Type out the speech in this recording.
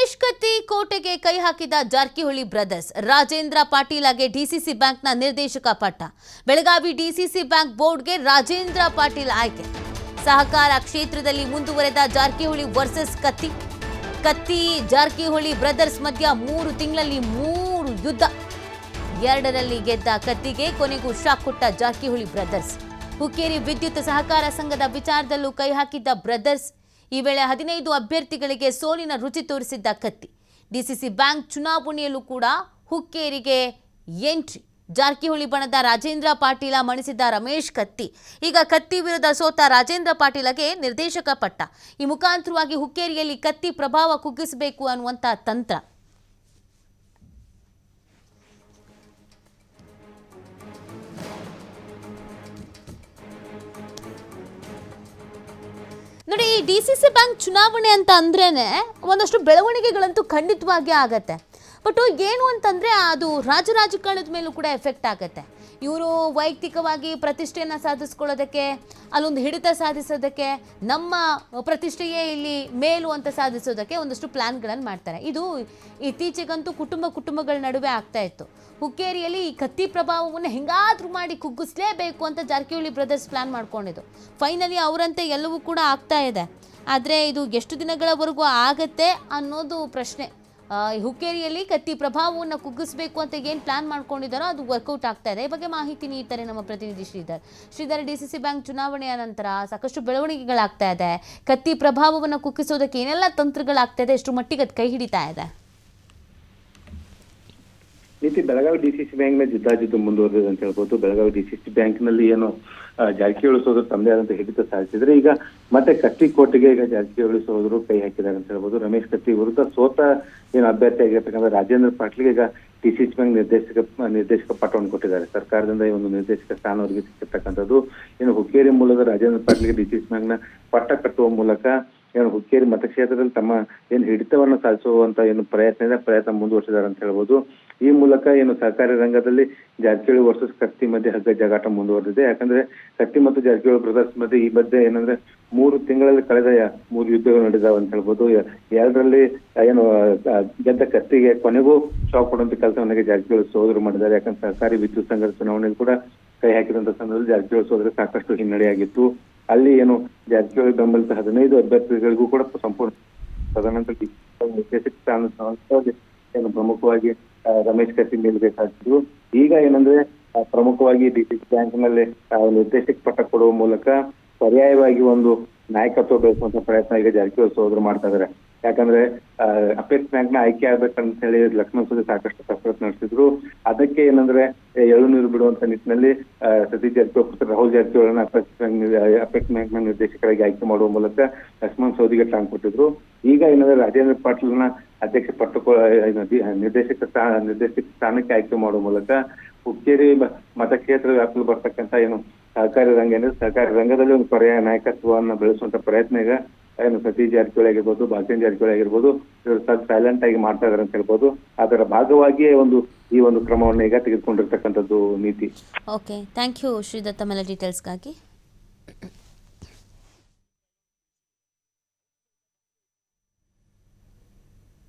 ರಮೇಶ್ ಕತ್ತಿ ಕೋಟೆಗೆ ಕೈ ಹಾಕಿದ ಜಾರಕಿಹೊಳಿ ಬ್ರದರ್ಸ್. ರಾಜೇಂದ್ರ ಪಾಟೀಲ್ಗೆ ಡಿಸಿಸಿ ಬ್ಯಾಂಕ್ನ ನಿರ್ದೇಶಕ ಪಟ್ಟ. ಬೆಳಗಾವಿ ಡಿಸಿಸಿ ಬ್ಯಾಂಕ್ ಬೋರ್ಡ್ಗೆ ರಾಜೇಂದ್ರ ಪಾಟೀಲ್ ಆಯ್ಕೆ. ಸಹಕಾರ ಕ್ಷೇತ್ರದಲ್ಲಿ ಮುಂದುವರೆದ ಜಾರಕಿಹೊಳಿ ವರ್ಸಸ್ ಕತ್ತಿ ಜಾರಕಿಹೊಳಿ ಬ್ರದರ್ಸ್ ಮಧ್ಯ 3 ತಿಂಗಳಲ್ಲಿ 3 ಯುದ್ಧ. 2ರಲ್ಲಿ ಗೆದ್ದ ಕತ್ತಿಗೆ ಕೊನೆಗೂ ಶಾಕ್ ಕೊಟ್ಟ ಜಾರಕಿಹೊಳಿ ಬ್ರದರ್ಸ್. ಹುಕ್ಕೇರಿ ವಿದ್ಯುತ್ ಸಹಕಾರ ಸಂಘದ ವಿಚಾರದಲ್ಲೂ ಕೈ ಹಾಕಿದ್ದ ಬ್ರದರ್ಸ್. ಈ ವೇಳೆ 15 ಅಭ್ಯರ್ಥಿಗಳಿಗೆ ಸೋಲಿನ ರುಚಿ ತೋರಿಸಿದ್ದ ಕತ್ತಿ. ಡಿಸಿಸಿ ಬ್ಯಾಂಕ್ ಚುನಾವಣೆಯಲ್ಲೂ ಕೂಡ ಹುಕ್ಕೇರಿಗೆ ಎಂಟ್ರಿ. ಜಾರಕಿಹೊಳಿ ಬಣದ ರಾಜೇಂದ್ರ ಪಾಟೀಲ ಮಣಿಸಿದ್ದ ರಮೇಶ್ ಕತ್ತಿ. ಈಗ ಕತ್ತಿ ವಿರುದ್ಧ ಸೋತ ರಾಜೇಂದ್ರ ಪಾಟೀಲಗೆ ನಿರ್ದೇಶಕ ಪಟ್ಟ. ಈ ಮುಖಾಂತರವಾಗಿ ಹುಕ್ಕೇರಿಯಲ್ಲಿ ಕತ್ತಿ ಪ್ರಭಾವ ಕುಗ್ಗಿಸಬೇಕು ಅನ್ನುವಂಥ ತಂತ್ರ. ನೋಡಿ, ಈ ಡಿಸಿಸಿ ಬ್ಯಾಂಕ್ ಚುನಾವಣೆ ಅಂತ ಅಂದ್ರೇನೆ ಒಂದಷ್ಟು ಬೆಳವಣಿಗೆಗಳಂತೂ ಖಂಡಿತವಾಗಿ ಆಗತ್ತೆ. ಬಟ್ ಏನು ಅಂತಂದರೆ ಅದು ರಾಜಕಾರಣದ ಮೇಲೂ ಕೂಡ ಎಫೆಕ್ಟ್ ಆಗುತ್ತೆ. ಇವರು ವೈಯಕ್ತಿಕವಾಗಿ ಪ್ರತಿಷ್ಠೆಯನ್ನು ಸಾಧಿಸ್ಕೊಳ್ಳೋದಕ್ಕೆ, ಅಲ್ಲೊಂದು ಹಿಡಿತ ಸಾಧಿಸೋದಕ್ಕೆ, ನಮ್ಮ ಪ್ರತಿಷ್ಠೆಯೇ ಇಲ್ಲಿ ಮೇಲು ಅಂತ ಸಾಧಿಸೋದಕ್ಕೆ ಒಂದಷ್ಟು ಪ್ಲ್ಯಾನ್ಗಳನ್ನು ಮಾಡ್ತಾರೆ. ಇದು ಇತ್ತೀಚೆಗಂತೂ ಕುಟುಂಬಗಳ ನಡುವೆ ಆಗ್ತಾ ಇತ್ತು. ಹುಕ್ಕೇರಿಯಲ್ಲಿ ಈ ಕತ್ತಿ ಪ್ರಭಾವವನ್ನು ಹೆಂಗಾದ್ರೂ ಮಾಡಿ ಕುಗ್ಗಿಸ್ಲೇಬೇಕು ಅಂತ ಜಾರಕಿಹೊಳಿ ಬ್ರದರ್ಸ್ ಪ್ಲ್ಯಾನ್ ಮಾಡ್ಕೊಂಡಿದ್ದು. ಫೈನಲಿ ಅವರಂತೆ ಎಲ್ಲವೂ ಕೂಡ ಆಗ್ತಾ ಇದೆ. ಆದರೆ ಇದು ಎಷ್ಟು ದಿನಗಳವರೆಗೂ ಆಗತ್ತೆ ಅನ್ನೋದು ಪ್ರಶ್ನೆ. ಹುಕ್ಕೇರಿಯಲ್ಲಿ ಕತ್ತಿ ಪ್ರಭಾವವನ್ನು ಕುಗ್ಗಿಸಬೇಕು ಅಂತ ಏನು ಪ್ಲಾನ್ ಮಾಡ್ಕೊಂಡಿದ್ದಾರೋ ಅದು ವರ್ಕೌಟ್ ಆಗ್ತಾ ಇದೆ. ಈ ಬಗ್ಗೆ ಮಾಹಿತಿ ನೀಡ್ತಾರೆ ನಮ್ಮ ಪ್ರತಿನಿಧಿ ಶ್ರೀಧರ್. ಡಿಸಿಸಿ ಬ್ಯಾಂಕ್ ಚುನಾವಣೆಯ ನಂತರ ಸಾಕಷ್ಟು ಬೆಳವಣಿಗೆಗಳಾಗ್ತಾ ಇದೆ. ಕತ್ತಿ ಪ್ರಭಾವವನ್ನು ಕುಗ್ಗಿಸೋದಕ್ಕೆ ಏನೆಲ್ಲ ತಂತ್ರಗಳಾಗ್ತಾ ಇದೆ, ಎಷ್ಟು ಮಟ್ಟಿಗೆ ಅದು ಕೈ ಹಿಡಿತಾ ಇದೆ? ಬೆಳಗಾವಿ ಡಿಸಿಸಿ ಬ್ಯಾಂಕ್ ನ ಜಿದ್ದಾಜಿದ್ದು ಮುಂದುವರೆದಿದೆ ಅಂತ ಹೇಳ್ಬೋದು. ಬೆಳಗಾವಿ ಡಿಸಿಸಿ ಬ್ಯಾಂಕ್ ನಲ್ಲಿ ಏನು ಜಾರಕಿಹೊಳಿ ಸೋದರು ತಮ್ಮದೇ ಆದಂತ ಹಿಡಿತ ಸಾಧಿಸಿದ್ರೆ, ಈಗ ಮತ್ತೆ ಕತ್ತಿ ಕೋಟೆಗೆ ಈಗ ಜಾರಕಿಹೊಳಿ ಸೋದರು ಕೈ ಹಾಕಿದ್ದಾರೆ ಅಂತ ಹೇಳ್ಬೋದು. ರಮೇಶ್ ಕತ್ತಿ ವಿರುದ್ಧ ಸೋತ ಏನು ಅಭ್ಯರ್ಥಿ ಆಗಿರ್ತಕ್ಕಂಥ ರಾಜೇಂದ್ರ ಪಾಟೀಲ್ಗೆ ಈಗ ಡಿಸಿಸಿ ಬ್ಯಾಂಕ್ ನಿರ್ದೇಶಕ ಪಟ್ಟವನ್ನು ಕೊಟ್ಟಿದ್ದಾರೆ. ಸರ್ಕಾರದಿಂದ ಈ ಒಂದು ನಿರ್ದೇಶಕ ಸ್ಥಾನ ಅವರಿಗೆ ಸಿಕ್ಕಿರ್ತಕ್ಕಂಥದ್ದು. ಏನು ಹುಕ್ಕೇರಿ ಮೂಲದ ರಾಜೇಂದ್ರ ಪಾಟೀಲ್ಗೆ ಡಿಸಿಸಿ ಬ್ಯಾಂಕ್ ನ ಪಟ್ಟ ಕಟ್ಟುವ ಮೂಲಕ ಏನು ಹುಕ್ಕೇರಿ ಮತಕ್ಷೇತ್ರದಲ್ಲಿ ತಮ್ಮ ಏನು ಹಿಡಿತವನ್ನು ಸಾಧಿಸುವಂತ ಏನು ಪ್ರಯತ್ನ ಮುಂದುವರಿಸಿದ್ದಾರೆ ಅಂತ ಹೇಳ್ಬೋದು. ಈ ಮೂಲಕ ಏನು ಸಹಕಾರಿ ರಂಗದಲ್ಲಿ ಜಾರಕಿಹೊಳಿ ವರ್ಸಸ್ ಕತ್ತಿ ಮಧ್ಯೆ ಹಗ್ಗ ಜಗಾಟ ಮುಂದುವರೆದಿದೆ. ಯಾಕಂದ್ರೆ ಕತ್ತಿ ಮತ್ತು ಜಾರಕಿಹೊಳಿ ಬ್ರದರ್ಸ್ ಮಧ್ಯೆ ಈ ಮಧ್ಯೆ ಏನಂದ್ರೆ 3 ತಿಂಗಳಲ್ಲಿ ಕಳೆದ 3 ಯುದ್ಧಗಳು ನಡೆದಾವ ಅಂತ ಹೇಳ್ಬೋದು. 2ರಲ್ಲಿ ಏನು ಗೆದ್ದ ಕತ್ತಿಗೆ ಕೊನೆಗೂ ಶಾಕ್ ಕೊಡುವಂತ ಕೆಲಸವನ್ನಾಗಿ ಜಾರಕಿಹೊಳಿ ಸೋದರು ಮಾಡಿದ್ದಾರೆ. ಯಾಕಂದ್ರೆ ಸಹಕಾರಿ ವಿದ್ಯುತ್ ಸಂಘದ ಚುನಾವಣೆಯಲ್ಲಿ ಕೂಡ ಕೈ ಹಾಕಿದಂತ ಸಂದರ್ಭದಲ್ಲಿ ಜಾರಕಿಹೊಳಿ ಸೋದರ ಸಾಕಷ್ಟು ಹಿನ್ನಡೆಯಾಗಿತ್ತು. ಅಲ್ಲಿ ಏನು ಜಾರಕಿಹೊಳಿ ಬೆಂಬಲಿತ 15 ಅಭ್ಯರ್ಥಿಗಳಿಗೂ ಕೂಡ ಸಂಪೂರ್ಣ ತದನಂತರ ನಿರ್ದೇಶಕ ಸ್ಥಾನ ಏನು ಪ್ರಮುಖವಾಗಿ ರಮೇಶ್ ಕತ್ತಿ ನಿಲ್ಬೇಕಾಗಿತ್ತು. ಈಗ ಏನಂದ್ರೆ ಪ್ರಮುಖವಾಗಿ ಡಿಸಿಸಿ ಬ್ಯಾಂಕ್ ನಲ್ಲಿ ನಿರ್ದೇಶಕ ಪಟ್ಟ ಕೊಡುವ ಮೂಲಕ ಪರ್ಯಾಯವಾಗಿ ಒಂದು ನಾಯಕತ್ವ ಬೆಳೆಸುವಂತ ಪ್ರಯತ್ನ ಈಗ ಜಾರಕಿಹೊಳಿ ಸೋದರು ಮಾಡ್ತಾ ಇದಾರೆ. ಯಾಕಂದ್ರೆ ಅಪೆಕ್ಸ್ ಬ್ಯಾಂಕ್ ನ ಆಯ್ಕೆ ಆಗ್ಬೇಕಂತ ಹೇಳಿ ಲಕ್ಷ್ಮಣ್ ಸವದಿ ಸಾಕಷ್ಟು ಕಸರತ್ತು ನಡೆಸಿದ್ರು. ಅದಕ್ಕೆ ಏನಂದ್ರೆ ಎಳುನೀರು ಬಿಡುವಂತ ನಿಟ್ಟಿನಲ್ಲಿ ಸತೀಶ್ ಜಾರಕಿಹೊಳಿ ರಾಹುಲ್ ಜಾರಕಿಹೊಳಿನ ಅಪೆಕ್ಸ್ ಬ್ಯಾಂಕ್ ನ ನಿರ್ದೇಶಕರಾಗಿ ಆಯ್ಕೆ ಮಾಡುವ ಮೂಲಕ ಲಕ್ಷ್ಮಣ್ ಸವದಿಗೆ ಟಾಂಗ್ ಕೊಟ್ಟಿದ್ರು. ಈಗ ಏನಂದ್ರೆ ರಾಜೇಂದ್ರ ಪಾಟೀಲ್ನ ಅಧ್ಯಕ್ಷ ನಿರ್ದೇಶಕ ಸ್ಥಾನಕ್ಕೆ ಆಯ್ಕೆ ಮಾಡುವ ಮೂಲಕ ಹುಕ್ಕೇರಿ ಮತಕ್ಷೇತ್ರ ವ್ಯಾಪ್ತಿಯಲ್ಲಿ ಬರ್ತಕ್ಕಂಥ ಏನು ಸಹಕಾರಿ ರಂಗ ಏನಿದೆ, ಸಹಕಾರಿ ರಂಗದಲ್ಲಿ ಒಂದು ಪರ್ಯಾಯ ನಾಯಕತ್ವವನ್ನು ಬೆಳೆಸುವಂತ ಪ್ರಯತ್ನ ಈಗ ಏನು ಸತೀಶ್ ಜಾರಕಿಹೊಳಿ ಆಗಿರ್ಬೋದು, ಭಾಷಣ ಜಾರಕಿಹೊಳಿ ಆಗಿರ್ಬೋದು, ಇವರು ಸೈಲೆಂಟ್ ಆಗಿ ಮಾಡ್ತಾ ಇದಾರೆ ಅಂತ ಹೇಳ್ಬೋದು. ಅದರ ಭಾಗವಾಗಿಯೇ ಈ ಒಂದು ಕ್ರಮವನ್ನು ಈಗ ತೆಗೆದುಕೊಂಡಿರ್ತಕ್ಕಂಥದ್ದು ನೀತಿ. ಓಕೆ, ಥ್ಯಾಂಕ್ ಯು ಶ್ರೀಧರ್ ತಮ್ಮೆಲ್ಲ ಡೀಟೇಲ್ಸ್ಗಾಗಿ.